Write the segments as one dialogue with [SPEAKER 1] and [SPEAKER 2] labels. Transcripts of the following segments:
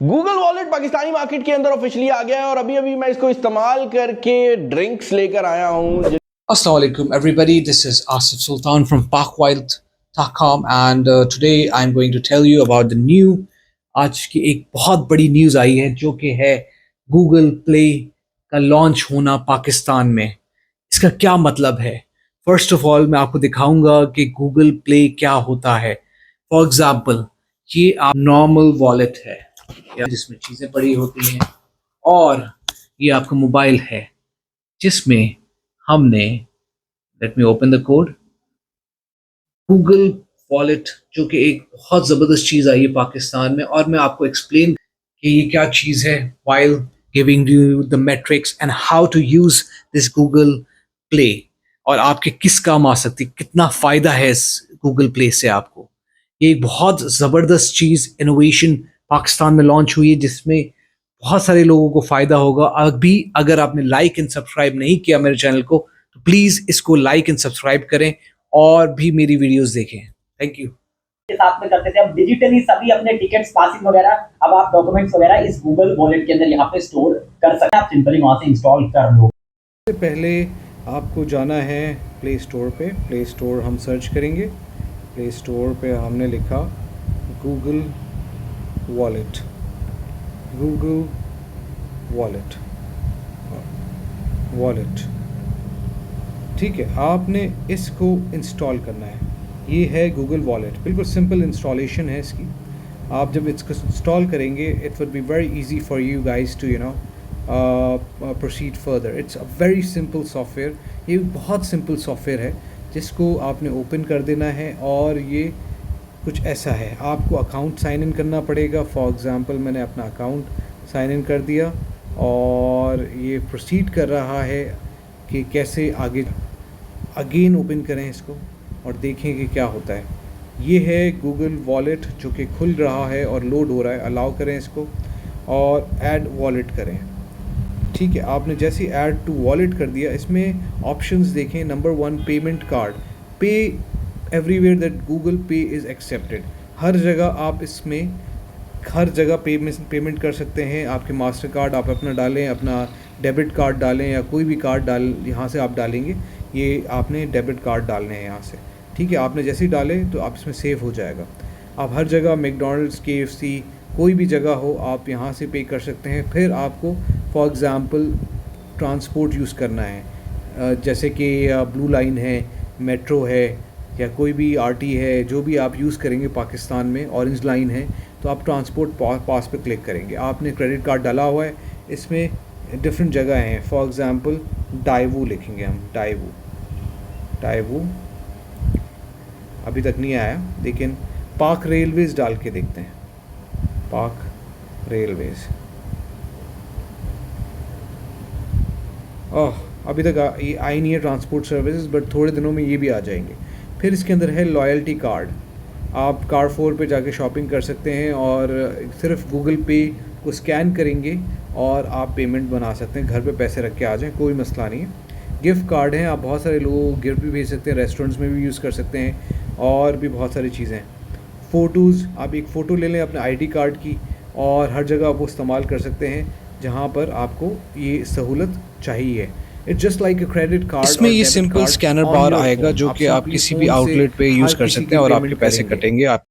[SPEAKER 1] Google wallet Pakistani market के अंदर officially आ गया है और अभी अभी मैं इसको इस्तेमाल करके ड्रिंक्स लेकर आया हूँ।
[SPEAKER 2] Assalamu alaikum everybody, this is Asif Sultan from PakWild.com and today I'm going to tell you about the new आज की एक बहुत बड़ी न्यूज़ आई है जो कि है गूगल प्ले का लॉन्च होना पाकिस्तान में। इसका क्या मतलब है? फर्स्ट ऑफ ऑल मैं आपको दिखाऊंगा कि गूगल प्ले क्या होता है। फॉर एग्जाम्पल ये आप नॉर्मल वॉलेट है जिसमें चीज़ें पड़ी होती हैं और ये आपका मोबाइल है जिसमें हमने let me open the code Google wallet जो कि एक बहुत ज़बरदस्त चीज़ आई है पाकिस्तान में और मैं आपको एक्सप्लेन कि ये क्या चीज़ है while giving you the metrics and how to use this Google Play और आपके किस काम आ सकती, कितना फ़ायदा है इस गूगल प्ले से आपको। ये एक बहुत ज़बरदस्त चीज़ इनोवेशन पाकिस्तान में लॉन्च हुई है जिसमें बहुत सारे लोगों को फ़ायदा होगा। अभी अगर आपने लाइक एंड सब्सक्राइब नहीं किया मेरे चैनल को तो प्लीज़ इसको लाइक एंड सब्सक्राइब करें और भी मेरी वीडियोस देखें। Thank you.
[SPEAKER 3] के साथ में करते थे, अब डिजिटली सभी अपने टिकट्स पासिंग वगैरह अब आप डॉक्यूमेंट्स वगैरह इस गूगल वॉलेट के अंदर यहाँ पे स्टोर कर सकते हैं। आप सिंपली वहाँ से इंस्टॉल कर लो।
[SPEAKER 4] सबसे पहले आपको जाना है प्ले स्टोर पे। प्ले स्टोर हम सर्च करेंगे। प्ले स्टोर पे हमने लिखा Google Wallet, Google Wallet, Wallet. ठीक है, आपने इसको इंस्टॉल करना है। ये है गूगल वॉलेट, बिल्कुल सिंपल इंस्टॉलेशन है इसकी। आप जब इसको इंस्टॉल करेंगे it would be very easy for you guys to proceed further. It's a very simple software. ये बहुत सिंपल सॉफ्टवेयर है जिसको आपने ओपन कर देना है और ये कुछ ऐसा है। आपको अकाउंट साइन इन करना पड़ेगा। फॉर एग्ज़ाम्पल मैंने अपना अकाउंट साइन इन कर दिया और ये प्रोसीड कर रहा है कि कैसे आगे अगेन ओपन करें इसको और देखें कि क्या होता है। ये है गूगल वॉलेट जो कि खुल रहा है और लोड हो रहा है। अलाउ करें इसको और ऐड वॉलेट करें। ठीक है, आपने जैसे ऐड टू वॉलेट कर दिया इसमें ऑप्शंस देखें। नंबर 1 पेमेंट कार्ड, पे एवरीवेयर दैट गूगल पे इज़ एक्सेप्टेड। हर जगह आप इसमें हर जगह पेमेंट कर सकते हैं। आपके मास्टर कार्ड आप अपना डालें, अपना डेबिट कार्ड डालें या कोई भी कार्ड डाल यहाँ से आप डालेंगे। ये आपने डेबिट कार्ड डालने हैं यहाँ से। ठीक है, आपने जैसे ही डाले तो आप इसमें सेव हो जाएगा। आप हर जगह मैकडॉनल्ड्स, KFC कोई भी जगह हो आप यहाँ से पे कर सकते हैं। फिर आपको फॉर एग्ज़ाम्पल ट्रांसपोर्ट यूज़ करना है जैसे कि ब्लू लाइन है, मेट्रो है या कोई भी RT है, जो भी आप यूज़ करेंगे पाकिस्तान में, ऑरेंज लाइन है, तो आप ट्रांसपोर्ट पास पे क्लिक करेंगे। आपने क्रेडिट कार्ड डाला हुआ है, इसमें डिफरेंट जगह हैं। फॉर एग्ज़ाम्पल डाइवू लिखेंगे हम, डाइवू अभी तक नहीं आया लेकिन पाक रेलवेज़ डाल के देखते हैं। पाक रेलवेज़ अभी तक ये आई नहीं है ट्रांसपोर्ट सर्विसेज, बट थोड़े दिनों में ये भी आ जाएंगे। फिर इसके अंदर है लॉयल्टी कार्ड। आप कार4 पे जाके शॉपिंग कर सकते हैं और सिर्फ गूगल पे को स्कैन करेंगे और आप पेमेंट बना सकते हैं। घर पे पैसे रख के आ जाएं, कोई मसला नहीं है। गिफ्ट कार्ड हैं, आप बहुत सारे लोगों को गिफ्ट भी भेज सकते हैं, रेस्टोरेंट्स में भी यूज़ कर सकते हैं और भी बहुत सारी चीज़ें हैं। फ़ोटोज़, आप एक फ़ोटो ले लें अपने ID कार्ड की और हर जगह आप वो इस्तेमाल कर सकते हैं जहाँ पर आपको ये सहूलत चाहिए। It's just like a credit card.
[SPEAKER 2] इसमें ये सिंपल स्कैनर बार आएगा जो कि आप किसी भी आउटलेट पे यूज़ कर सकते हैं और आपके पैसे कटेंगे। आप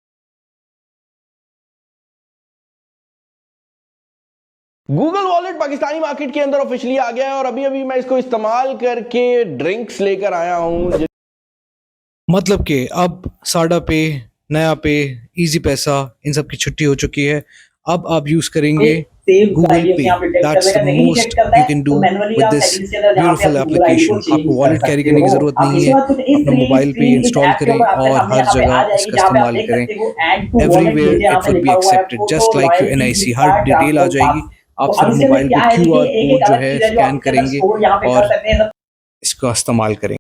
[SPEAKER 1] गूगल वॉलेट पाकिस्तानी मार्केट के अंदर ऑफिशियली आ गया है और अभी अभी मैं इसको इस्तेमाल करके ड्रिंक्स लेकर आया हूँ।
[SPEAKER 2] मतलब कि अब साडा पे, नया पे, इजी पैसा, इन सब की छुट्टी हो चुकी है। अब आप यूज़ करेंगे गूगल पे। That's the most you can do with this beautiful application. आपको वॉलेट कैरी करने की ज़रूरत नहीं है। अपना मोबाइल पे इंस्टॉल करें और हर जगह इसका इस्तेमाल करें। Everywhere it would be accepted just like your NIC। हर डिटेल आ जाएगी। आप सिर्फ मोबाइल पे QR कोड जो है स्कैन करेंगे और इसका इस्तेमाल करेंगे।